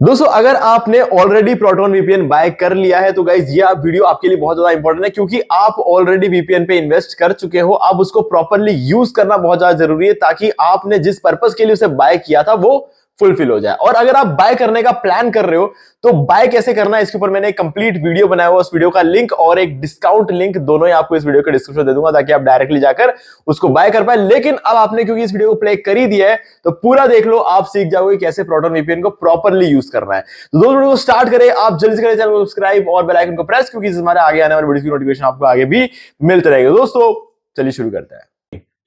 दोस्तों अगर आपने ऑलरेडी प्रोटॉन वीपीएन बाय कर लिया है तो गाइज ये वीडियो आपके लिए बहुत ज्यादा इंपॉर्टेंट है क्योंकि आप ऑलरेडी वीपीएन पे इन्वेस्ट कर चुके हो। अब उसको प्रॉपरली यूज करना बहुत ज्यादा जरूरी है ताकि आपने जिस पर्पस के लिए उसे बाय किया था वो फुलफिल हो जाए। और अगर आप बाय करने का प्लान कर रहे हो तो बाय कैसे करना है इसके ऊपर मैंने एक कंप्लीट वीडियो बनाया हुआ। उस वीडियो का लिंक और एक डिस्काउंट लिंक दोनों ही आपको इस वीडियो के डिस्क्रिप्शन दे दूंगा ताकि आप डायरेक्टली जाकर उसको बाय कर पाए। लेकिन अब आपने क्योंकि इस वीडियो को प्ले कर ही दिया है तो पूरा देख लो, आप सीख जाओगे कैसे प्रोटॉन वीपीएन को प्रॉपरली यूज करना है। तो दोस्तों वीडियो को स्टार्ट करें, आप जल्दी से करें चैनल को सब्सक्राइब और बेल आइकन को प्रेस क्योंकि हमारे आगे आने वाले वीडियो की नोटिफिकेशन आपको आगे भी मिलते रहेगा। दोस्तों चलिए शुरू करते हैं।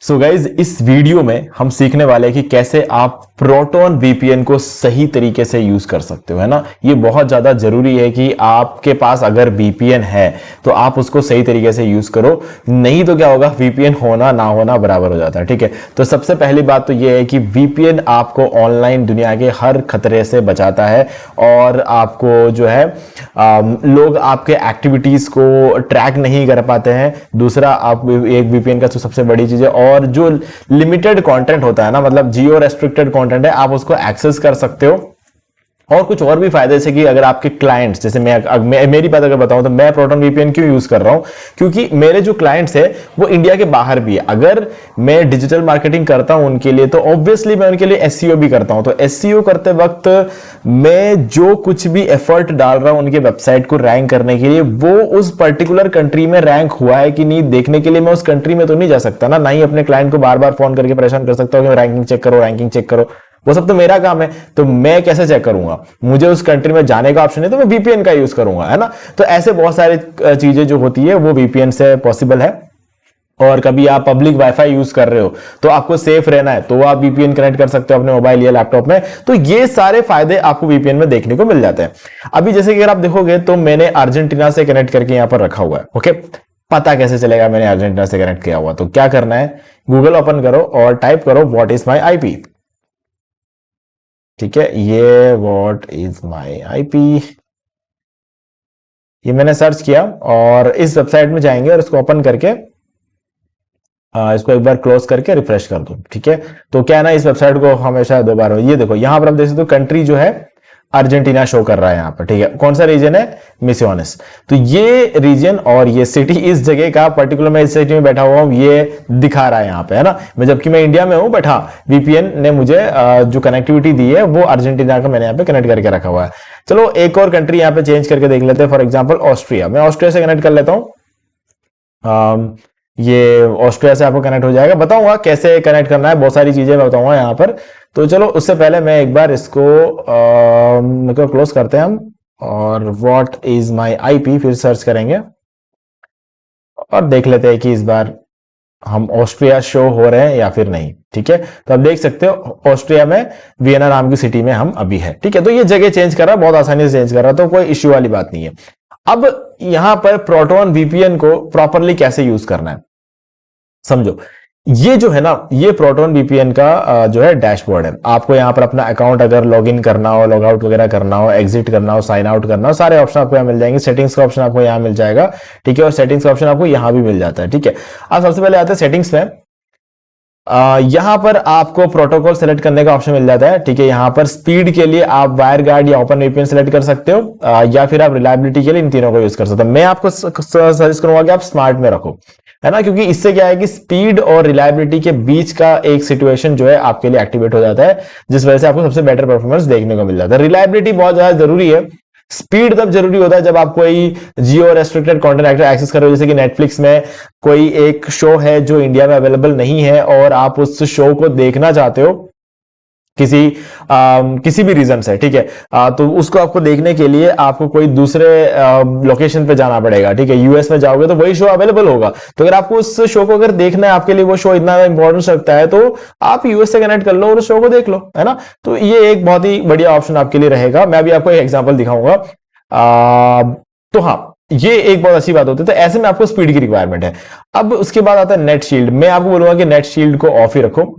सो गाइज इस वीडियो में हम सीखने वाले हैं कि कैसे आप प्रोटॉन वीपीएन को सही तरीके से यूज कर सकते हो, है ना। ये बहुत ज्यादा जरूरी है कि आपके पास अगर वीपीएन है तो आप उसको सही तरीके से यूज करो, नहीं तो क्या होगा, वीपीएन होना ना होना बराबर हो जाता है। ठीक है, तो सबसे पहली बात तो ये है कि वीपीएन आपको ऑनलाइन दुनिया के हर खतरे से बचाता है और आपको जो है लोग आपके एक्टिविटीज को ट्रैक नहीं कर पाते हैं। दूसरा, आप एक वीपीएन का सबसे बड़ी चीज है और जो लिमिटेड कंटेंट होता है ना, मतलब जियो रेस्ट्रिक्टेड कंटेंट है, आप उसको एक्सेस कर सकते हो। और कुछ और भी फायदे से कि अगर आपके क्लाइंट्स, जैसे मेरी बात अगर बताऊं तो मैं प्रोटॉन वीपीएन क्यों यूज कर रहा हूं, क्योंकि मेरे जो क्लाइंट्स है वो इंडिया के बाहर भी है। अगर मैं डिजिटल मार्केटिंग करता हूं उनके लिए तो ऑब्वियसली मैं उनके लिए एसईओ भी करता हूं। तो एसईओ करते वक्त मैं जो कुछ भी एफर्ट डाल रहा हूं उनके वेबसाइट को रैंक करने के लिए, वो उस पर्टिकुलर कंट्री में रैंक हुआ है कि नहीं देखने के लिए मैं उस कंट्री में तो नहीं जा सकता ना ही अपने क्लाइंट को बार बार फोन करके परेशान कर सकता हूं कि रैंकिंग चेक करो, रैंकिंग चेक करो। वो सब तो मेरा काम है, तो मैं कैसे चेक करूंगा? मुझे उस कंट्री में जाने का ऑप्शन है तो मैं वीपीएन का यूज करूंगा, है ना। तो ऐसे बहुत सारी चीजें जो होती है वो वीपीएन से पॉसिबल है। और कभी आप पब्लिक वाईफाई यूज कर रहे हो तो आपको सेफ रहना है तो आप वीपीएन कनेक्ट कर सकते हो अपने मोबाइल या लैपटॉप में। तो ये सारे फायदे आपको वीपीएन में देखने को मिल जाते हैं। अभी जैसे कि अगर आप देखोगे तो मैंने अर्जेंटीना से कनेक्ट करके यहां पर रखा हुआ है। ओके, पता कैसे चलेगा मैंने अर्जेंटीना से कनेक्ट किया हुआ? तो क्या करना है, गूगल ओपन करो और टाइप करो व्हाट इज माई आईपी। ठीक है, ये व्हाट इज माई आईपी, ये मैंने सर्च किया और इस वेबसाइट में जाएंगे और इसको ओपन करके इसको एक बार क्लोज करके रिफ्रेश कर दो। ठीक है, तो क्या है ना, इस वेबसाइट को हमेशा दो बार, ये देखो यहां पर आप देख सकते हो कंट्री जो है अर्जेंटीना शो कर रहा है यहां पर। ठीक है, कौन सा रीजन है? मिसियोनिस। तो ये रीजन और ये सिटी, इस जगह का पर्टिकुलर, मैं इस सिटी में बैठा हुआ हूं, ये दिखा रहा है यहां पे, है ना। मैं जबकि मैं इंडिया में हूं बट हाँ, वीपीएन ने मुझे जो कनेक्टिविटी दी है वो अर्जेंटीना का मैंने यहाँ पे कनेक्ट करके रखा हुआ है। चलो एक और कंट्री यहाँ पे चेंज करके देख लेते हैं। फॉर एग्जाम्पल ऑस्ट्रिया, मैं ऑस्ट्रिया से कनेक्ट कर लेता हूँ। ये ऑस्ट्रिया से आपको कनेक्ट हो जाएगा। बताऊंगा कैसे कनेक्ट करना है, बहुत सारी चीजें मैं बताऊंगा यहाँ पर। तो चलो उससे पहले मैं एक बार इसको क्लोज करते हैं हम और व्हाट इज माई आईपी फिर सर्च करेंगे और देख लेते हैं कि इस बार हम ऑस्ट्रिया शो हो रहे हैं या फिर नहीं। ठीक है, तो आप देख सकते हो ऑस्ट्रिया में वियना नाम की सिटी में हम अभी है। ठीक है, तो ये जगह चेंज कर रहा है, बहुत आसानी से चेंज कर रहा है, तो कोई इश्यू वाली बात नहीं है। अब यहां पर प्रोटॉन वीपीएन को प्रॉपरली कैसे यूज करना है समझो। ये जो है ना, ये प्रोटॉन वीपीएन का जो है डैशबोर्ड है। आपको यहां पर अपना अकाउंट अगर लॉग इन करना हो, लॉग आउट वगैरह करना हो, एग्जिट करना हो, साइन आउट करना हो, सारे ऑप्शन आपको यहां मिल जाएंगे। सेटिंग्स का ऑप्शन आपको यहां मिल जाएगा। ठीक है, और सेटिंग्स का ऑप्शन आपको यहां भी मिल जाता है। ठीक है, अब सबसे पहले आते हैं सेटिंग्स में। यहां पर आपको प्रोटोकॉल सेलेक्ट करने का ऑप्शन मिल जाता है। ठीक है, यहां पर स्पीड के लिए आप वायर गार्ड या ओपन वीपीएन सेलेक्ट कर सकते हो या फिर आप रिलायबिलिटी के लिए इन तीनों को यूज कर सकते हो। मैं आपको सजेस्ट करूंगा कि आप स्मार्ट में रखो, है ना, क्योंकि इससे क्या है कि स्पीड और रिलायबिलिटी के बीच का एक सिचुएशन जो है आपके लिए एक्टिवेट हो जाता है, जिस वजह से आपको सबसे बेटर परफॉर्मेंस देखने को मिल जाता है। रिलायबिलिटी बहुत ज्यादा जरूरी है, स्पीड तब जरूरी होता है जब आप कोई जियो रेस्ट्रिक्टेड कंटेंट एक्सेस कर रहे हो। जैसे कि नेटफ्लिक्स में कोई एक शो है जो इंडिया में अवेलेबल नहीं है और आप उस शो को देखना चाहते हो किसी भी रीजन से। ठीक है, तो उसको आपको देखने के लिए आपको कोई दूसरे लोकेशन पे जाना पड़ेगा। ठीक है, यूएस में जाओगे तो वही शो अवेलेबल होगा। तो अगर आपको उस शो को अगर देखना है, आपके लिए वो शो इतना इंपॉर्टेंट लगता है, तो आप यूएस से कनेक्ट कर लो और उस शो को देख लो, है ना। तो ये एक बहुत ही बढ़िया ऑप्शन आपके लिए रहेगा। मैं भी आपको एक एग्जाम्पल दिखाऊंगा। तो हाँ, ये एक बहुत अच्छी बात होती है। तो ऐसे में आपको स्पीड की रिक्वायरमेंट है। अब उसके बाद आता है नेट शील्ड। मैं आपको बोलूंगा कि नेट शील्ड को ऑफ ही रखो।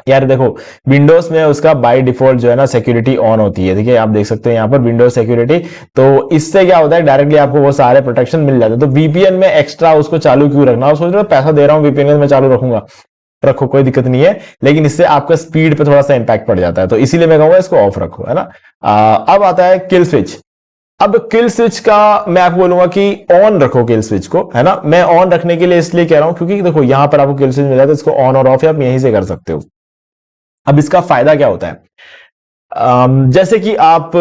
यार देखो, विंडोज में उसका बाय डिफॉल्ट जो है ना सिक्योरिटी ऑन होती है। ठीक है, आप देख सकते हो यहाँ पर विंडोज सिक्योरिटी। तो इससे क्या होता है, डायरेक्टली आपको वो सारे प्रोटेक्शन मिल जाते हैं। तो वीपीएन में एक्स्ट्रा उसको चालू क्यों रखना? सोच रहे हो पैसा दे रहा हूँ वीपीएन में मैं चालू रखूंगा, रखो, कोई दिक्कत नहीं है, लेकिन इससे आपका स्पीड पे थोड़ा सा इंपैक्ट पड़ जाता है, तो इसीलिए मैं कहूंगा इसको ऑफ रखो, है ना। अब आता है किल स्विच। अब किल स्विच का मैं आपको बोलूंगा कि ऑन रखो किल स्विच को, है ना। मैं ऑन रखने के लिए इसलिए कह रहा हूं क्योंकि देखो यहां पर आपको किल स्विच मिला तो इसको ऑन और ऑफ आप यहीं से कर सकते हो। अब इसका फायदा क्या होता है, जैसे कि आप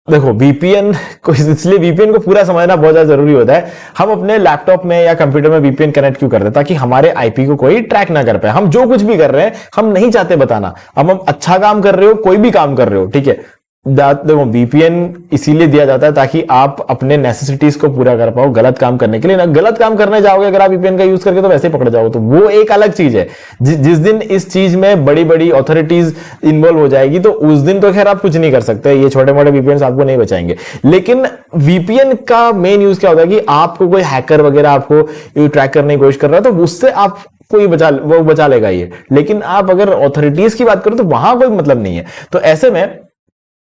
देखो वीपीएन को, इसलिए वीपीएन को पूरा समझना बहुत ज्यादा जरूरी होता है। हम अपने लैपटॉप में या कंप्यूटर में वीपीएन कनेक्ट क्यों करते हैं, ताकि हमारे आईपी को कोई ट्रैक ना कर पाए। हम जो कुछ भी कर रहे हैं हम नहीं चाहते बताना। अब हम अच्छा काम कर रहे हो, कोई भी काम कर रहे हो, ठीक है, देखो वीपीएन इसीलिए दिया जाता है ताकि आप अपने नेसेसिटीज को पूरा कर पाओ गलत काम करने के लिए ना। गलत काम करने जाओगे अगर आप वीपीएन का यूज करके तो वैसे ही पकड़ जाओगे, तो वो एक अलग चीज है। जिस दिन इस चीज में बड़ी बड़ी अथॉरिटीज इन्वॉल्व हो जाएगी तो उस दिन तो खैर आप कुछ नहीं कर सकते, ये छोटे मोटे वीपीएन आपको नहीं बचाएंगे। लेकिन वीपीएन का मेन यूज क्या होता है कि आपको कोई हैकर वगैरह आपको ट्रैक करने की कोशिश कर रहा है तो उससे आप कोई बचा लेगा ये। लेकिन आप अगर अथॉरिटीज की बात करो तो वहां कोई मतलब नहीं है। तो ऐसे में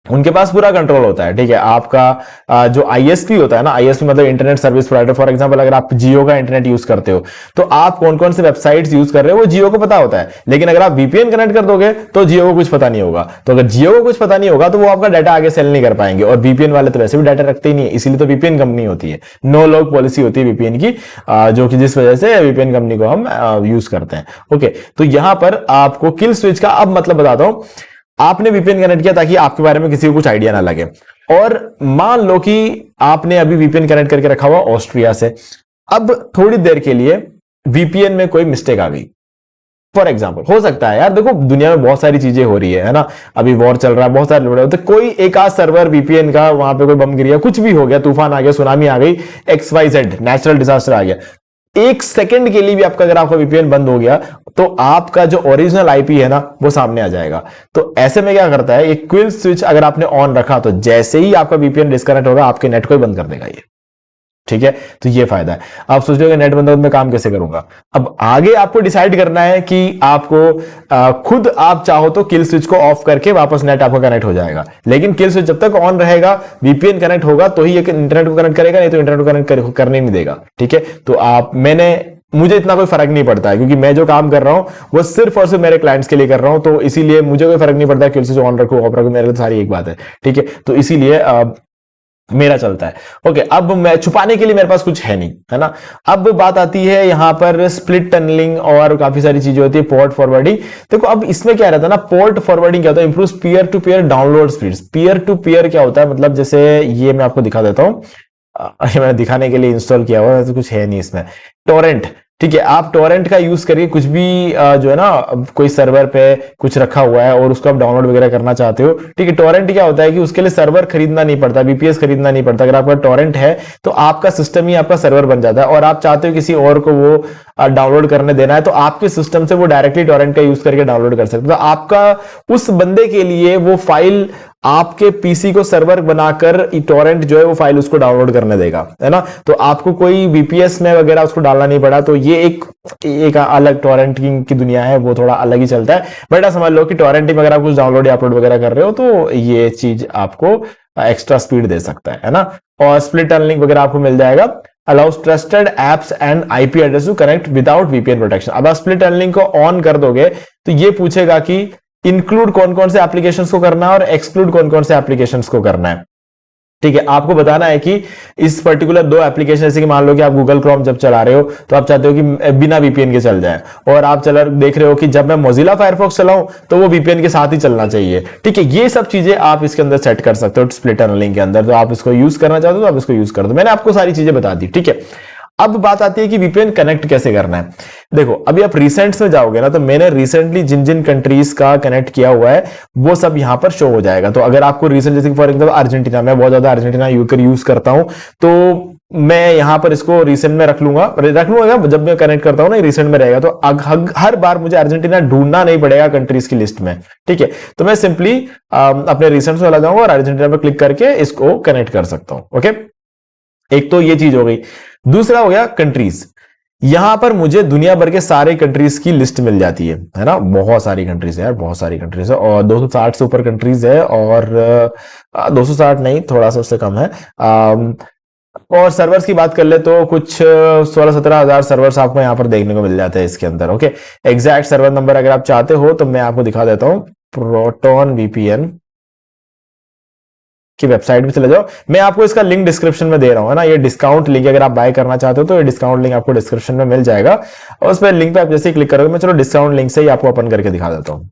उनके पास पूरा कंट्रोल होता है, ठीक है। आपका जो आईएसपी होता है ना, आईएसपी मतलब internet service provider. For example अगर आप जियो का इंटरनेट यूज करते हो तो आप कौन कौन से वेबसाइट्स यूज कर रहे हो वो जियो को पता होता है। लेकिन अगर आप वीपीएन कनेक्ट कर दोगे तो जियो को कुछ पता नहीं होगा। तो अगर जियो को कुछ पता नहीं होगा तो वो आपका डाटा आगे सेल नहीं कर पाएंगे। और वीपीएन वाले तो वैसे भी डाटा रखते ही नहीं है, इसीलिए तो वीपीएन कंपनी होती है, नो लॉग पॉलिसी होती है वीपीएन की, जो कि जिस वजह से वीपीएन कंपनी को हम यूज करते हैं। ओके, तो यहां पर आपको किल स्विच का अब मतलब बताता हूं। आपने वीपीएन कनेक्ट किया ताकि आपके बारे में किसी को कुछ आइडिया ना लगे, और मान लो कि आपने अभी वीपीएन कनेक्ट करके रखा हुआ ऑस्ट्रिया से। अब थोड़ी देर के लिए वीपीएन में कोई मिस्टेक आ गई, फॉर एग्जाम्पल हो सकता है यार, देखो दुनिया में बहुत सारी चीजें हो रही है ना, अभी वॉर चल रहा है, बहुत सारे लड़ाई होते, कोई एक आध सर्वर वीपीएन का वहां पे कोई बम गिर गया, कुछ भी हो गया, तूफान आ गया, सुनामी आ गई, XYZ नेचुरल डिजास्टर आ गया, एक सेकंड के लिए भी आपका अगर आपका वीपीएन बंद हो गया तो आपका जो ओरिजिनल आईपी है ना वो सामने आ जाएगा। तो ऐसे में क्या करता है, एक क्विल स्विच अगर आपने ऑन रखा तो जैसे ही आपका वीपीएन डिस्कनेक्ट होगा आपके नेट को ही बंद कर देगा ये, ठीक है। तो ये फायदा है। आप सोच रहे हो नेट बंद हो तो मैं काम कैसे करूंगा। अब आगे आपको डिसाइड करना है कि आपको खुद आप चाहो तो किल स्विच को ऑफ करके वापस नेट आपका कनेक्ट हो जाएगा। लेकिन किल स्विच जब तक ऑन रहेगा, वीपीएन कनेक्ट होगा तो ही ये इंटरनेट को कनेक्ट करेगा, नहीं तो इंटरनेट को कनेक्ट करने नहीं देगा, ठीक है। तो मुझे इतना कोई फर्क नहीं पड़ता है क्योंकि मैं जो काम कर रहा हूं वो सिर्फ और सिर्फ मेरे क्लाइंट्स के लिए कर रहा हूं, तो इसीलिए मुझे कोई फर्क नहीं पड़ता किल स्विच ऑन रखो ऑफ रखो, मेरे लिए सारी एक बात है, ठीक है। तो इसीलिए मेरा चलता है। ओके, अब मैं छुपाने के लिए मेरे पास कुछ है नहीं, है ना। अब बात आती है यहां पर स्प्लिट टनलिंग और काफी सारी चीजें होती है, पोर्ट फॉरवर्डिंग। देखो अब इसमें क्या रहता है ना, पोर्ट फॉरवर्डिंग क्या होता है, improve peer to peer download speed. Peer to peer क्या होता है, मतलब जैसे ये मैं आपको दिखा देता हूं, मैंने दिखाने के लिए इंस्टॉल किया हुआ है तो कुछ है नहीं इसमें, टोरेंट, ठीक है। आप टोरेंट का यूज करके कुछ भी जो है ना, कोई सर्वर पे कुछ रखा हुआ है और उसको आप डाउनलोड वगैरह करना चाहते हो, ठीक है। टोरेंट क्या होता है कि उसके लिए सर्वर खरीदना नहीं पड़ता, बीपीएस खरीदना नहीं पड़ता। अगर आपका टोरेंट है तो आपका सिस्टम ही आपका सर्वर बन जाता है, और आप चाहते हो किसी और को वो डाउनलोड करने देना है तो आपके सिस्टम से वो डायरेक्टली टोरेंट का यूज करके डाउनलोड कर सकते हो। तो आपका उस बंदे के लिए वो फाइल आपके पीसी को सर्वर बनाकर टोरेंट जो है वो फाइल उसको डाउनलोड करने देगा, है ना। तो आपको कोई वीपीएस में वगैरह उसको डालना नहीं पड़ा। तो ये एक अलग टोरेंटिंग की दुनिया है, वो थोड़ा अलग ही चलता है। बट समझ लो कि टोरेंटिंग में अगर आप कुछ डाउनलोड या अपलोड वगैरह कर रहे हो तो ये चीज आपको एक्स्ट्रा स्पीड दे सकता है ना। और स्प्लिट टनलिंग वगैरह आपको मिल जाएगा, allows trusted apps and IP address to connect without VPN protection. अब आप स्प्लिट टनलिंग को ऑन कर दोगे तो ये पूछेगा कि इंक्लूड कौन कौन से एप्लीकेशंस को करना है और एक्सक्लूड कौन कौन से एप्लीकेशंस को करना है, ठीक है। आपको बताना है कि इस पर्टिकुलर दो एप्लीकेशन, जैसे कि मान लो कि आप गूगल क्रोम जब चला रहे हो तो आप चाहते हो कि बिना वीपीएन के चल जाए, और आप देख रहे हो कि जब मैं मोजिला फायरफॉक्स चलाऊं तो वो वीपीएन के साथ ही चलना चाहिए, ठीक है। ये सब चीजें आप इसके अंदर सेट कर सकते हो स्प्लिट टनलिंग के अंदर। तो आप इसको यूज करना चाहते हो तो आप इसको यूज कर दो। मैंने आपको सारी चीजें बता दी, ठीक है। अब बात आती है कि वीपीएन कनेक्ट कैसे करना है। देखो अभी आप रिसेंट्स में जाओगे ना, तो मैंने रिसेंटली जिन जिन कंट्रीज का कनेक्ट किया हुआ है वो सब यहां पर शो हो जाएगा। तो अगर आपको रिसेंट, जैसे फॉर एग्जांपल अर्जेंटीना, मैं बहुत ज्यादा अर्जेंटीना यूज करता हूं, तो मैं यहां पर इसको रिसेंट में रख लूंगा जब मैं कनेक्ट करता हूं ना रिसेंट में रहेगा। तो हर बार मुझे अर्जेंटीना ढूंढना नहीं पड़ेगा कंट्रीज की लिस्ट में, ठीक है। तो मैं सिंपली अपने रिसेंट में लगा जाऊंगा और अर्जेंटीना पर क्लिक करके इसको कनेक्ट कर सकता हूं। ओके, एक तो ये चीज हो गई। दूसरा हो गया कंट्रीज। यहां पर मुझे दुनिया भर के सारे कंट्रीज की लिस्ट मिल जाती है ना। बहुत सारी कंट्रीज है यार, बहुत सारी कंट्रीज है, और 260 से ऊपर कंट्रीज है, और 260 नहीं, थोड़ा सा उससे कम है। और सर्वर्स की बात कर ले तो कुछ 16-17 हजार सर्वर्स आपको यहाँ पर देखने को मिल जाते हैं इसके अंदर। ओके, एग्जैक्ट सर्वर नंबर अगर आप चाहते हो तो मैं आपको दिखा देता हूं। प्रोटोन वीपीएन की वेबसाइट में चले जाओ, मैं आपको इसका लिंक डिस्क्रिप्शन में दे रहा हूं, है ना। ये डिस्काउंट लिंक अगर आप बाय करना चाहते हो तो ये डिस्काउंट लिंक आपको डिस्क्रिप्शन में मिल जाएगा, और उस पर लिंक पे आप जैसे ही क्लिक करोगे, मैं चलो डिस्काउंट लिंक से ही आपको ओपन करके दिखा देता हूं।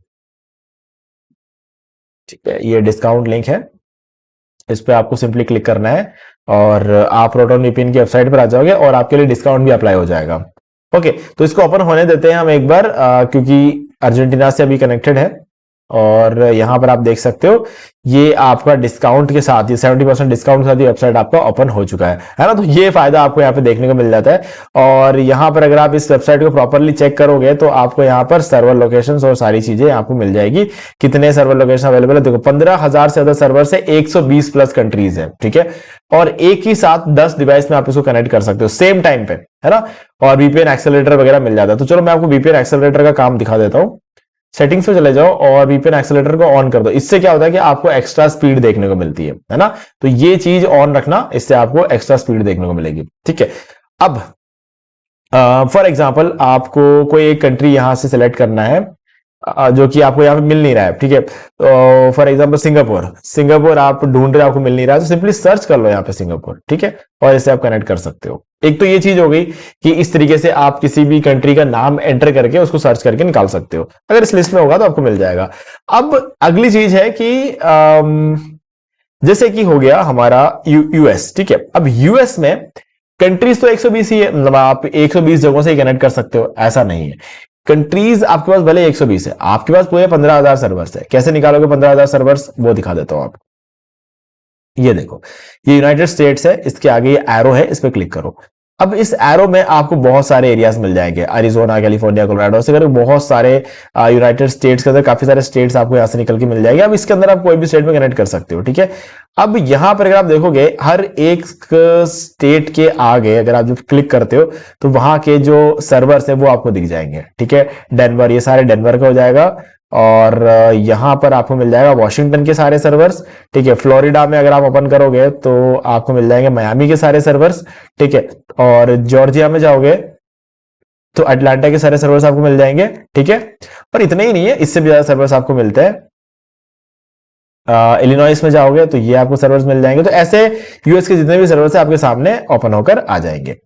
ठीक है, ये डिस्काउंट लिंक है, इस पर आपको सिंपली क्लिक करना है और आप प्रोटोन वीपीएन की वेबसाइट पर आ जाओगे और आपके लिए डिस्काउंट भी अप्लाई हो जाएगा। ओके, तो इसको ओपन होने देते हैं हम एक बार, क्योंकि अर्जेंटीना से अभी कनेक्टेड है। और यहां पर आप देख सकते हो ये आपका डिस्काउंट के साथ, ये 70% डिस्काउंट के साथ ये वेबसाइट आपका ओपन हो चुका है ना। तो ये फायदा आपको यहाँ पे देखने को मिल जाता है। और यहाँ पर अगर आप इस वेबसाइट को प्रॉपरली चेक करोगे तो आपको यहाँ पर सर्वर लोकेशंस और सारी चीजें आपको मिल जाएगी। कितने सर्वर लोकेशन अवेलेबल है देखो, 15,000 से ज्यादा सर्वर से 120 प्लस कंट्रीज है। ठीक है, और एक ही साथ 10 डिवाइस में आप इसको कनेक्ट कर सकते हो सेम टाइम पे, है ना। और वीपीएन एक्सेलरेटर वगैरह मिल जाता है। तो चलो मैं आपको वीपीएन एक्सेलरेटर का काम दिखा देता हूं। सेटिंग्स पे चले जाओ और वीपीएन एक्सेलरेटर को ऑन कर दो। इससे क्या होता है कि आपको एक्स्ट्रा स्पीड देखने को मिलती है ना। तो ये चीज ऑन रखना, इससे आपको एक्स्ट्रा स्पीड देखने को मिलेगी। ठीक है, अब फॉर एग्जांपल आपको कोई एक कंट्री यहां से सिलेक्ट करना है जो कि आपको यहाँ पे मिल नहीं रहा है। ठीक है, तो फॉर एग्जांपल सिंगापुर आप ढूंढ रहे हो, आपको मिल नहीं रहा है, तो सिंपली सर्च कर लो यहाँ पे सिंगापुर। ठीक है, और इसे आप कनेक्ट कर सकते हो। एक तो ये चीज हो गई कि इस तरीके से आप किसी भी कंट्री का नाम एंटर करके उसको सर्च करके निकाल सकते हो। अगर इस लिस्ट में होगा तो आपको मिल जाएगा। अब अगली चीज है कि जैसे कि हो गया हमारा यूएस। ठीक है, अब यूएस में कंट्रीज तो 120 ही है, मतलब आप 120 जगहों से ही कनेक्ट कर सकते हो, ऐसा नहीं है। कंट्रीज आपके पास भले 120 है, आपके पास पूरे 15,000 सर्वर्स है। कैसे निकालोगे 15,000 सर्वर्स, वो दिखा देता हूं आपको। ये देखो, ये यूनाइटेड स्टेट्स है, इसके आगे ये एरो है, इस पर क्लिक करो। अब इस एरो में आपको बहुत सारे एरियाज मिल जाएंगे, अरिजोना, कैलिफोर्निया, कोलोराडो से बहुत सारे यूनाइटेड स्टेट्स के अंदर काफी सारे स्टेट्स आपको यहां से निकल के मिल जाएंगे। अब इसके अंदर आप कोई भी स्टेट में कनेक्ट कर सकते हो। ठीक है, अब यहां पर अगर आप देखोगे हर एक स्टेट के आगे अगर आप जब क्लिक करते हो तो वहां के जो सर्वर्स है वो आपको दिख जाएंगे। ठीक है, डेनवर, ये सारे डेनवर का हो जाएगा। और यहां पर आपको मिल जाएगा वॉशिंगटन के सारे सर्वर्स। ठीक है, फ्लोरिडा में अगर आप ओपन करोगे तो आपको मिल जाएंगे मियामी के सारे सर्वर्स। ठीक है, और जॉर्जिया में जाओगे तो अटलांटा के सारे सर्वर्स आपको मिल जाएंगे। ठीक है, और इतने ही नहीं है, इससे भी ज्यादा सर्वर्स आपको मिलते हैं। इलिनॉइस में जाओगे तो ये आपको सर्वर्स मिल जाएंगे। तो ऐसे यूएस के जितने भी सर्वर्स है आपके सामने ओपन होकर आ जाएंगे।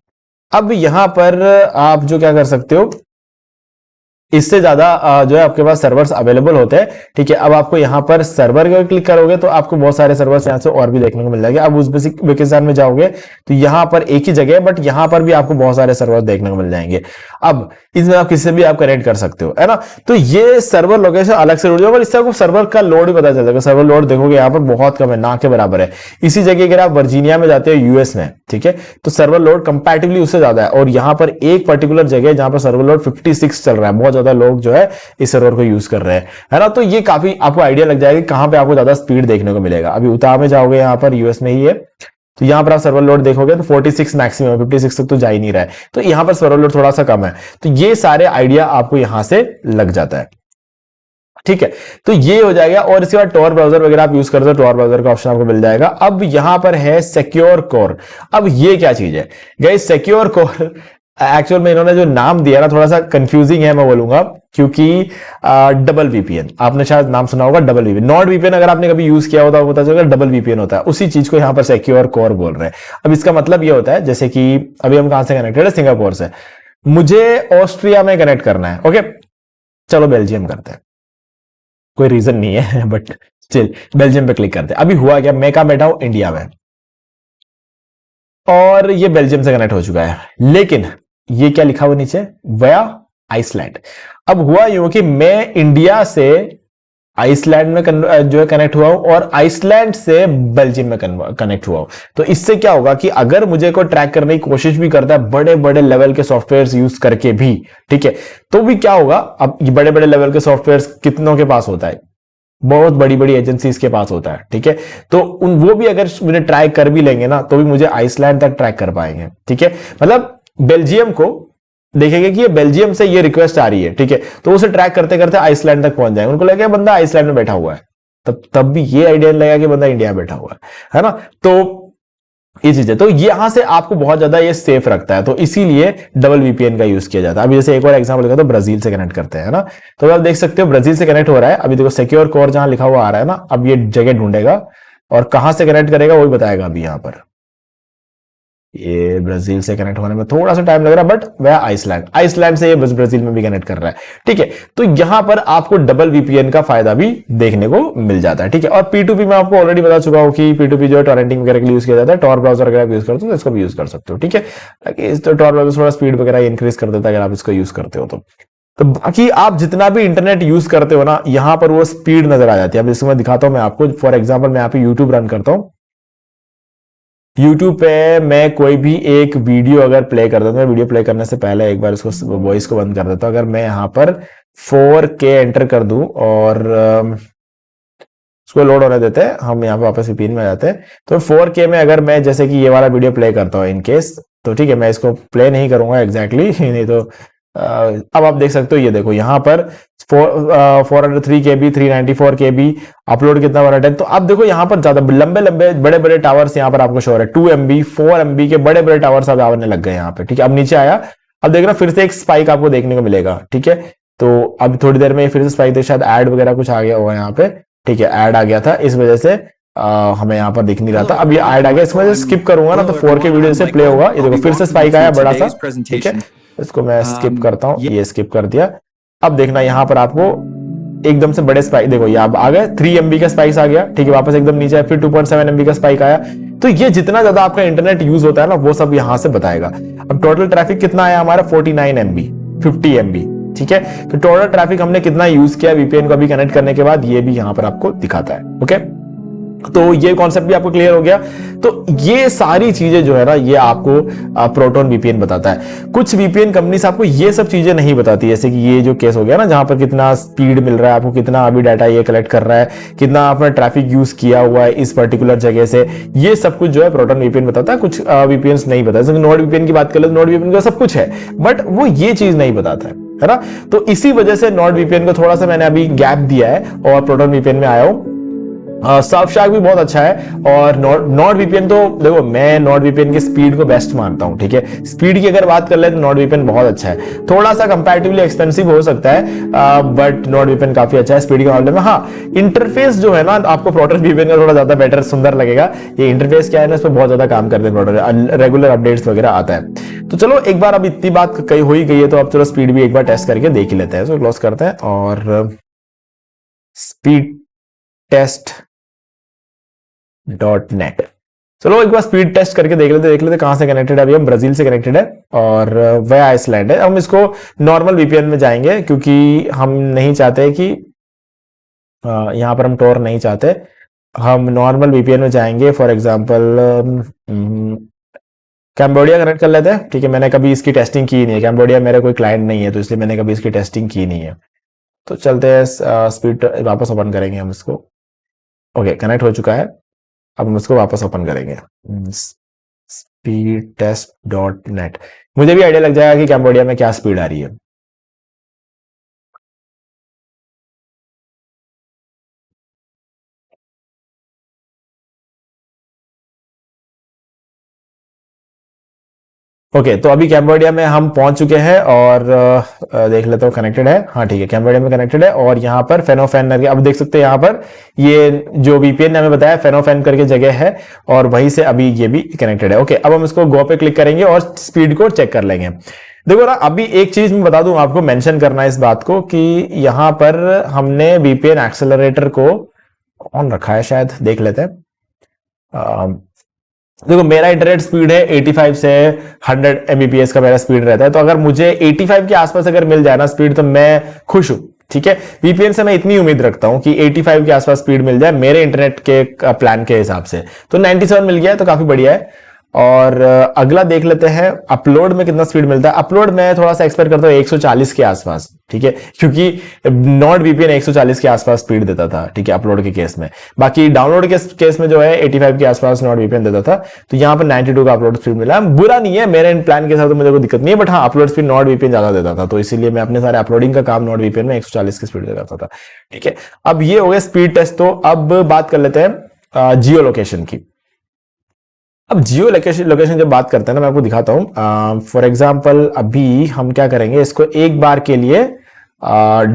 अब यहां पर आप जो क्या कर सकते हो, इससे ज्यादा जो है आपके पास सर्वर्स अवेलेबल होते हैं। ठीक है, अब आपको यहां पर सर्वर को क्लिक करोगे तो आपको बहुत सारे सर्वर्स यहां से और भी देखने को मिल जाएंगे। अब उज़्बेकिस्तान में जाओगे तो यहां पर एक ही जगह है, बट यहां पर भी आपको बहुत सारे सर्वर देखने को मिल जाएंगे। अब इसमें आप किसी भी आप कनेक्ट कर सकते हो, है ना। तो ये सर्वर लोकेशन अलग से जुड़, इससे आपको सर्वर का लोड भी पता चल जाएगा। सर्वर लोड देखोगे यहाँ पर बहुत कम है, ना के बराबर है। इसी जगह अगर आप वर्जीनिया में जाते हो यूएस में, ठीक है, तो सर्वर लोड कंपैरेटिवली उससे ज्यादा है। और यहां पर एक पर्टिकुलर जगह जहां पर सर्वर लोड 56 चल रहा है, बहुत ज्यादा लोग जो है इस सर्वर को यूज कर रहे हैं, है ना। तो ये काफी आपको आइडिया लग जाएगा कहां पे आपको ज्यादा स्पीड देखने को मिलेगा। अभी उतार में जाओगे, यहां पर यूएस में ही है, तो यहां पर आप सर्वर लोड देखोगे तो 46 मैक्सिमम, 56 तक तो जा ही नहीं रहा है। तो यहां पर सर्वर लोड थोड़ा सा कम है। तो ये सारे आइडिया आपको यहां से लग जाता है। ठीक है, तो ये हो जाएगा। और इसके बाद टॉर ब्राउजर वगैरह आप यूज करते हो, टॉर ब्राउजर का ऑप्शन आपको मिल जाएगा। अब यहां पर है सिक्योर कोर। अब ये क्या चीज है गाइस, सिक्योर कोर एक्चुअल में इन्होंने जो नाम दिया ना थोड़ा सा कंफ्यूजिंग है, मैं बोलूंगा, क्योंकि डबल वीपीएन आपने शायद नाम सुना होगा। डबल वीपीएन, नॉट वीपीएन अगर आपने कभी यूज किया होता है पता चलेगा डबल वीपीएन होता है, उसी चीज को यहां पर सिक्योर कोर बोल रहे हैं। अब इसका मतलब ये होता है जैसे कि अभी हम कहां से कनेक्टेड है, सिंगापुर से, मुझे ऑस्ट्रिया में कनेक्ट करना है। ओके, चलो बेल्जियम करते हैं, कोई रीजन नहीं है बट स्टिल बेल्जियम पे क्लिक करते हैं। अभी हुआ क्या, मैं कहां बैठा हूं, इंडिया में, और ये बेल्जियम से कनेक्ट हो चुका है। लेकिन ये क्या लिखा हुआ नीचे, वया आइसलैंड। अब हुआ यूं कि मैं इंडिया से आइसलैंड में जो है कनेक्ट हुआ हूं और आइसलैंड से बेल्जियम में कनेक्ट हुआ हूं। तो इससे क्या होगा कि अगर मुझे कोई ट्रैक करने की कोशिश भी करता है बड़े बड़े लेवल के सॉफ्टवेयर यूज करके भी, ठीक है, तो भी क्या होगा, अब ये बड़े बड़े लेवल के सॉफ्टवेयर कितनों के पास होता है, बहुत बड़ी बड़ी एजेंसीज के पास होता है। ठीक है, तो वो भी अगर मुझे ट्रैक कर भी लेंगे ना तो भी मुझे आइसलैंड तक ट्रैक कर पाएंगे। ठीक है, मतलब बेल्जियम को देखेंगे कि ये बेल्जियम से ये रिक्वेस्ट आ रही है, ठीक है, तो उसे ट्रैक करते करते आइसलैंड तक पहुंच जाएंगे। उनको लगेगा बंदा आइसलैंड में बैठा हुआ है, तब भी ये आइडिया लगा कि बंदा इंडिया में बैठा हुआ है ना। तो ये चीज है। तो यहां से आपको बहुत ज्यादा ये सेफ रखता है, तो इसीलिए डबल वीपीएन का यूज किया जाता है। अभी जैसे एक और एग्जांपल लिखा तो ब्राजील से कनेक्ट करते हैं ना, तो आप देख सकते हो ब्राजील से कनेक्ट हो रहा है। अभी देखो सिक्योर कोर जहां लिखा हुआ आ रहा है ना, अब ये जगह ढूंढेगा और कहां से कनेक्ट करेगा वही बताएगा। अभी यहां पर ये ब्राजील से कनेक्ट होने में थोड़ा सा टाइम लग रहा है, बट वह आइसलैंड से ये ब्राजील में भी कनेक्ट कर रहा है। ठीक है, तो यहां पर आपको डबल वीपीएन का फायदा भी देखने को मिल जाता है। ठीक है, और P2P मैं आपको ऑलरेडी बता चुका हूं कि P2P जो है टॉरेंटिंग वगैरह के लिए यूज किया जाता है। टॉर ब्राउजर अगर आप यूज करते हो तो इसको भी यूज कर सकते हो। ठीक है, ताकि तो टॉर ब्राउजर थोड़ा स्पीड वगैरह इंक्रीज कर देता है अगर आप इसको यूज करते हो तो बाकी आप जितना भी इंटरनेट यूज करते हो ना, यहां पर वो स्पीड नजर आ जाती है। अब इसको मैं दिखाता हूं मैं आपको। फॉर एग्जाम्पल मैं यहाँ पे यूट्यूब रन करता हूं। यूट्यूब पे मैं कोई भी एक वीडियो अगर प्ले कर देता हूं, वीडियो प्ले करने से पहले एक बार इसको वॉइस को बंद कर देता हूं। अगर मैं यहाँ पर 4K एंटर कर दूं और इसको लोड होने देते हैं, हम यहाँ पे वापस वीपीएन में आ जाते हैं। तो 4K में अगर मैं जैसे कि ये वाला वीडियो प्ले करता हूँ इन केस, तो ठीक है मैं इसको प्ले नहीं करूंगा एग्जैक्टली नहीं तो अब आप देख सकते हो, ये देखो यहाँ पर 403 KB 394 KB अपलोड कितना बना टाइम। तो आप देखो यहाँ पर ज्यादा लंबे लंबे बड़े बड़े टावर्स यहाँ पर आपको शो हो रहा है। 2 MB 4 MB के बड़े बड़े टावर्स अब आने लग गए यहाँ पे। ठीक है, अब नीचे आया, अब देख रहा फिर से एक स्पाइक आपको देखने को मिलेगा। ठीक है, तो अब थोड़ी देर में फिर से स्पाइक, शायद ऐड वगैरह कुछ आ गया होगा यहाँ पे। ठीक है, ऐड आ गया था, इस वजह से हमें यहाँ पर दिख नहीं रहा था। अब ये ऐड आ गया, इसमें स्किप करूंगा ना तो 4K वीडियो से प्ले होगा। ये देखो फिर से स्पाइक आया बड़ा सा। ठीक है, इसको मैं स्किप करता हूँ, ये स्किप कर दिया। अब देखना यहाँ पर आपको एकदम से बड़े स्पाइक, देखो ये अब आ गए 3 MB का स्पाइक आ गया। ठीक है, वापस एकदम नीचे आया, फिर 2.7 MB का स्पाइक आया। तो ये जितना ज्यादा आपका इंटरनेट यूज होता है ना, वो सब यहाँ से बताएगा। अब टोटल ट्रैफिक कितना आया हमारा 49 MB 50 MB। ठीक है, तो टोटल ट्रैफिक हमने कितना यूज किया वीपीएन को अभी कनेक्ट करने के बाद, ये भी यहां पर आपको दिखाता है। ओके, तो ये कॉन्सेप्ट भी आपको क्लियर हो गया। तो ये सारी चीजें जो है ना, ये आपको प्रोटोन वीपीएन बताता है। कुछ वीपीएन कंपनीज आपको ये सब चीजें नहीं बताती, जैसे कि ये जो केस हो गया ना, जहां पर कितना स्पीड मिल रहा है आपको, कितना अभी डाटा ये कलेक्ट कर रहा है, कितना आपने ट्रैफिक यूज किया हुआ है इस पर्टिकुलर जगह से, ये सब कुछ जो है प्रोटोन वीपीएन बताता है। कुछ वीपीएन नहीं बताता, जैसे नोड वीपीएन की बात कर ले तो नोड वीपीएन का सब कुछ है, बट वो ये चीज नहीं बताता है ना। तो इसी वजह से नॉर्ड वीपीएन को थोड़ा सा मैंने अभी गैप दिया है और प्रोटोन वीपीएन में आया हूं। सर्फशार्क भी बहुत अच्छा है और नॉर्ड वीपीएन, तो देखो मैं नॉर्ड वीपीएन की स्पीड को बेस्ट मानता हूं। ठीक है, स्पीड की अगर बात कर ले तो नॉर्ड वीपीएन बहुत अच्छा है। थोड़ा सा कंपैरेटिवली एक्सपेंसिव हो सकता है, बट नॉर्ड वीपीएन काफी अच्छा है स्पीड के मामले में। हाँ, इंटरफेस जो है ना, आपको प्रोटोन वीपीएन का थोड़ा ज्यादा बेटर सुंदर लगेगा। ये इंटरफेस क्या है ना, इस पर बहुत ज्यादा काम करते हैं प्रोटोन, रेगुलर अपडेट्स वगैरह आता है। तो चलो एक बार अब इतनी बात कही हो ही गई है, तो अब चलो स्पीड भी एक बार टेस्ट करके देख ही लेते हैं। तो क्लोज करते हैं और स्पीड टेस्ट .net, चलो एक बार स्पीड टेस्ट करके देख लेते कहां से कनेक्टेड है। अभी हम ब्राजील से कनेक्टेड है और वह आइसलैंड है। हम इसको नॉर्मल वीपीएन में जाएंगे क्योंकि हम नहीं चाहते कि यहां पर हम टोर नहीं चाहते, हम नॉर्मल वीपीएन में जाएंगे। फॉर एग्जांपल कैम्बोडिया कनेक्ट कर लेते हैं। ठीक है, मैंने कभी इसकी टेस्टिंग की नहीं है, कैम्बोडिया मेरा कोई क्लाइंट नहीं है, तो इसलिए मैंने कभी इसकी टेस्टिंग की नहीं है। तो चलते हैं, स्पीड वापस ओपन करेंगे हम इसको। ओके, कनेक्ट हो चुका है, अब हम इसको वापस ओपन करेंगे। स्पीड टेस्ट .net, मुझे भी आइडिया लग जाएगा कि कैम्बोडिया में क्या स्पीड आ रही है। ओके, तो अभी कैम्बोडिया में हम पहुंच चुके हैं और देख लेते हो कनेक्टेड है। हाँ ठीक है, कैम्बोडिया में कनेक्टेड है और यहाँ पर फेनोफेन, अब देख सकते हैं यहाँ पर ये जो वीपीएन ने हमें बताया फेनोफेन करके जगह है और वहीं से अभी ये भी कनेक्टेड है। ओके, अब हम इसको गो पे क्लिक करेंगे और स्पीड को चेक कर लेंगे। देखो ना, अभी एक चीज मैं बता दूं आपको, मेंशन करना है इस बात को कि यहां पर हमने वीपीएन एक्सेलरेटर को ऑन रखा है, शायद देख लेते हैं। देखो मेरा इंटरनेट स्पीड है 85 से 100 Mbps का मेरा स्पीड रहता है, तो अगर मुझे 85 के आसपास अगर मिल जाए ना स्पीड, तो मैं खुश हूं। ठीक है, वीपीएन से मैं इतनी उम्मीद रखता हूं कि 85 के आसपास स्पीड मिल जाए मेरे इंटरनेट के प्लान के हिसाब से। तो 97 मिल गया है, तो काफी बढ़िया है। और अगला देख लेते हैं अपलोड में कितना स्पीड मिलता है। अपलोड में थोड़ा सा एक्सपेक्ट करता हूं 140 के आसपास। ठीक है, क्योंकि नॉट वीपीएन 140 के आसपास स्पीड देता था। ठीक है, अपलोड के केस में। बाकी डाउनलोड के केस में जो है 85 के आसपास नॉट वीपीएन देता था, तो यहां पर 92 का अपलोड स्पीड मिला। बुरा नहीं है, मेरे प्लान के साथ तो मुझे कोई दिक्कत नहीं है, बट हाँ अपलोड स्पीड नॉट वीपीएन ज्यादा देता था, तो इसीलिए मैं अपने सारे अपलोडिंग का काम नॉट वीपीएन में 140 की स्पीड करता था। ठीक है, अब ये हो गया स्पीड टेस्ट। तो अब बात कर लेते हैं जियो लोकेशन की। अब जियो लोकेशन जब बात करते हैं ना, मैं आपको दिखाता हूं। फॉर एग्जाम्पल अभी हम क्या करेंगे, इसको एक बार के लिए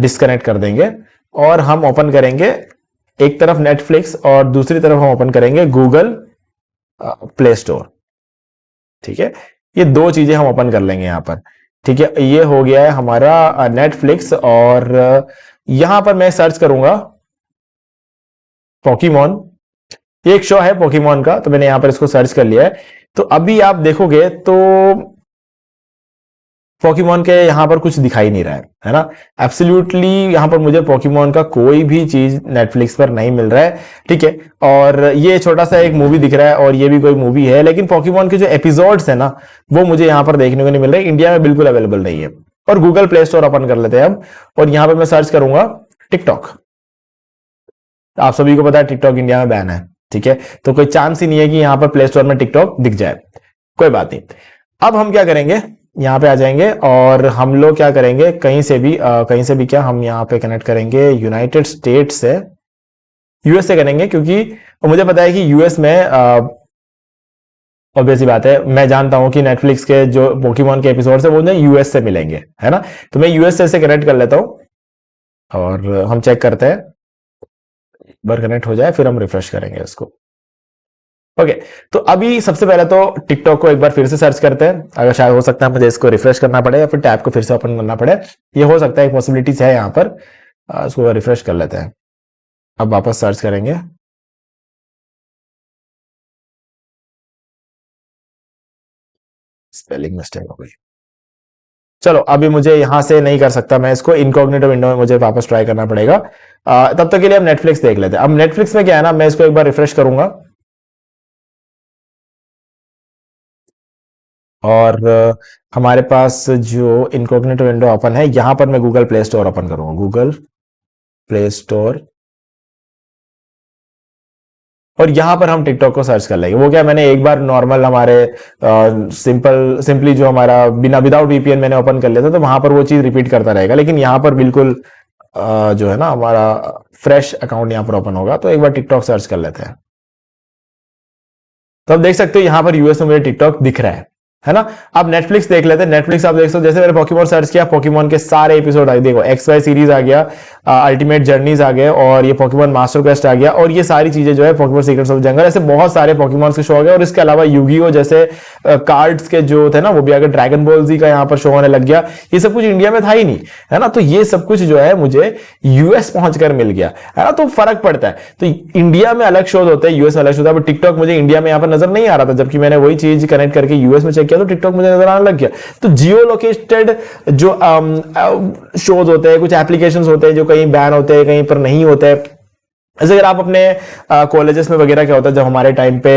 डिस्कनेक्ट कर देंगे और हम ओपन करेंगे एक तरफ नेटफ्लिक्स और दूसरी तरफ हम ओपन करेंगे गूगल प्ले स्टोर। ठीक है, ये दो चीजें हम ओपन कर लेंगे यहां पर। ठीक है, ये हो गया है हमारा नेटफ्लिक्स और यहां पर मैं सर्च करूंगा पोकेमॉन। ये एक शो है पोकेमॉन का, तो मैंने यहां पर इसको सर्च कर लिया है। तो अभी आप देखोगे तो पोकेमॉन के यहां पर कुछ दिखाई नहीं रहा है ना। एब्सोल्युटली यहां पर मुझे पोकेमॉन का कोई भी चीज नेटफ्लिक्स पर नहीं मिल रहा है। ठीक है, और ये छोटा सा एक मूवी दिख रहा है और ये भी कोई मूवी है, लेकिन पोकेमॉन के जो एपिसोड्स है ना वो मुझे यहां पर देखने को नहीं मिल रहे, इंडिया में बिल्कुल अवेलेबल नहीं है। और गूगल प्ले स्टोर ओपन कर लेते हैं अब, और यहां पर मैं सर्च करूंगा टिकटॉक। आप सभी को पता है टिकटॉक इंडिया में बैन है। ठीक है, तो कोई चांस ही नहीं है कि यहां पर प्ले स्टोर में टिकटॉक दिख जाए। कोई बात नहीं, अब हम क्या करेंगे, यहां पे आ जाएंगे और हम लोग क्या करेंगे, कहीं से भी क्या हम यहां पे कनेक्ट करेंगे यूनाइटेड स्टेट से, यूएस से करेंगे, क्योंकि मुझे पता है कि यूएस में ऑब्वियस बात है, मैं जानता हूं कि नेटफ्लिक्स के जो पोकेमॉन के एपिसोड है वो मुझे यूएस से मिलेंगे, है ना। तो मैं यूएस से कनेक्ट कर लेता हूं और हम चेक करते हैं, एक बार कनेक्ट हो जाए फिर हम रिफ्रेश करेंगे इसको। ओके, तो अभी सबसे पहले तो टिकटॉक को एक बार फिर से सर्च करते हैं। अगर शायद हो सकता है मुझे इसको रिफ्रेश करना पड़े या फिर टैब को फिर से ओपन करना पड़े, ये हो सकता है, एक पॉसिबिलिटीज है यहाँ पर। इसको रिफ्रेश कर लेते हैं, अब वापस सर्च करेंगे। स्पेलिंग मिस्टेक हो गई। चलो, अभी मुझे यहां से नहीं कर सकता, मैं इसको इनकॉग्निटो विंडो में मुझे वापस ट्राई करना पड़ेगा। तब तक के लिए हम नेटफ्लिक्स देख लेते हैं। अब नेटफ्लिक्स में क्या है ना, मैं इसको एक बार रिफ्रेश करूंगा और हमारे पास जो इनकॉग्निटो विंडो ओपन है, यहां पर मैं गूगल प्ले स्टोर ओपन करूंगा, गूगल प्ले स्टोर, और यहां पर हम टिकटॉक को सर्च कर लेंगे। वो क्या, मैंने एक बार नॉर्मल हमारे सिंपली जो हमारा बिना विदाउट वीपीएन मैंने ओपन कर लिया था, तो वहां पर वो चीज रिपीट करता रहेगा, लेकिन यहां पर बिल्कुल जो है ना हमारा फ्रेश अकाउंट यहां पर ओपन होगा। तो एक बार टिकटॉक सर्च कर लेते हैं। तो आप देख सकते हो यहां पर यूएस में मुझे टिकटॉक दिख रहा है ना। अब नेटफ्लिक्स देख लेते हैं। नेटफ्लिक्स आप देख सकते हो, जैसे मैंने पोकेमॉन सर्च किया, पोकेमॉन के सारे एपिसोड आए, देखो XY सीरीज आ गया, अल्टीमेट जर्नीज आ गए, और ये पोकेमॉन मास्टर क्वेस्ट आ गया, और ये सारी चीजें जो है पोकेमॉन सीक्रेट्स ऑफ जंगल, ऐसे बहुत सारे पोकेमॉन के शो आ गए। और इसके अलावा यूगियो जैसे कार्ड्स के जो थे ना वो भी आ गए, ड्रैगन बॉल जी का यहाँ पर शो होने लग गया। ये सब कुछ इंडिया में था ही नहीं, है ना। तो ये सब कुछ जो है मुझे यूएस पहुंचकर मिल गया, है ना। तो फर्क पड़ता है, तो इंडिया में अलग शोज होते हैं, यूएस में अलग शोज होता है। टिकटॉक मुझे इंडिया में यहाँ पर नजर नहीं आ रहा था, जबकि मैंने वही चीज कनेक्ट करके यूएस में चेक किया तो टिकटॉक मुझे नजर आने लग गया। तो जियो लोकेटेड जो शोज होते हैं, कुछ एप्लीकेशंस होते हैं जो कहीं बैन होते हैं, कहीं पर नहीं होते हैं। जैसे अगर आप अपने कॉलेजेस में वगैरह क्या होता है, जब हमारे टाइम पे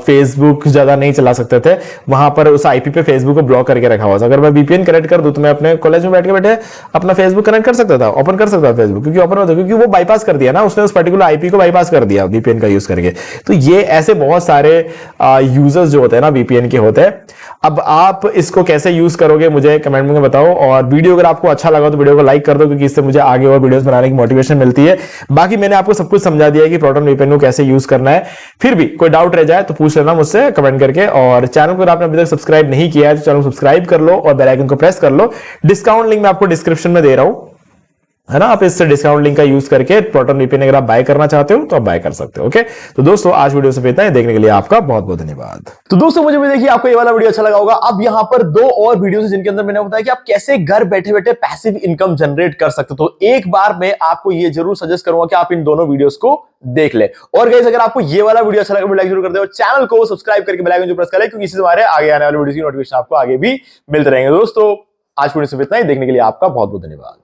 फेसबुक ज्यादा नहीं चला सकते थे, वहां पर उस आईपी पे फेसबुक को ब्लॉक करके रखा हुआ था। अगर मैं वीपीएन कनेक्ट कर दूं तो मैं अपने कॉलेज में बैठे अपना फेसबुक कनेक्ट कर सकता था, ओपन कर सकता था फेसबुक, क्योंकि ओपन होता, क्योंकि वो बाईपास कर दिया ना उसने, उस पर्टिकुलर आईपी को बाईपास कर दिया वीपीएन का यूज करके। तो ये ऐसे बहुत सारे यूजर्स जो होते हैं ना वीपीएन के होते हैं। अब आप इसको कैसे यूज करोगे मुझे कमेंट में बताओ, और वीडियो अगर आपको अच्छा लगा तो वीडियो को लाइक कर दो, क्योंकि इससे मुझे आगे और वीडियोस बनाने की मोटिवेशन मिलती है। बाकी मैंने आपको सब कुछ समझा दिया है कि प्रोटॉन वीपीएन को कैसे यूज करना है। फिर भी कोई डाउट रह जाए तो पूछ लेना मुझसे कमेंट करके, और चैनल को आपने अभी तक सब्सक्राइब नहीं किया है तो चैनल को सब्सक्राइब कर लो और बेल आइकन को प्रेस कर लो। डिस्काउंट लिंक मैं आपको डिस्क्रिप्शन में दे रहा हूं, है ना। आप इस डिस्काउंट लिंक का यूज करके प्रोटॉन वीपीएन अगर आप बाय करना चाहते हो तो आप बाय कर सकते हो। ओके, तो दोस्तों आज वीडियो से इतना ही, देखने के लिए आपका बहुत बहुत धन्यवाद। तो दोस्तों मुझे भी देखिए आपको ये वाला वीडियो अच्छा लगा होगा। अब यहाँ पर दो और वीडियोस हैं जिनके अंदर मैंने बताया कि आप कैसे घर बैठे बैठे पैसिव इनकम जनरेट कर सकते हो। तो एक बार मैं आपको ये जरूर सजेस्ट करूंगा कि आप इन दोनों वीडियोस को देख ले। और गाइस अगर आपको ये वाला वीडियो अच्छा लगा लाइक जरूर कर दो, चैनल को सब्सक्राइब करके बेल आइकन जो प्रेस करें, क्योंकि इससे हमारे आगे आने वाले वीडियो की नोटिफिकेशन आपको आगे भी मिलते रहेंगे। दोस्तों आज वीडियो से इतना ही, देखने के लिए आपका बहुत बहुत धन्यवाद।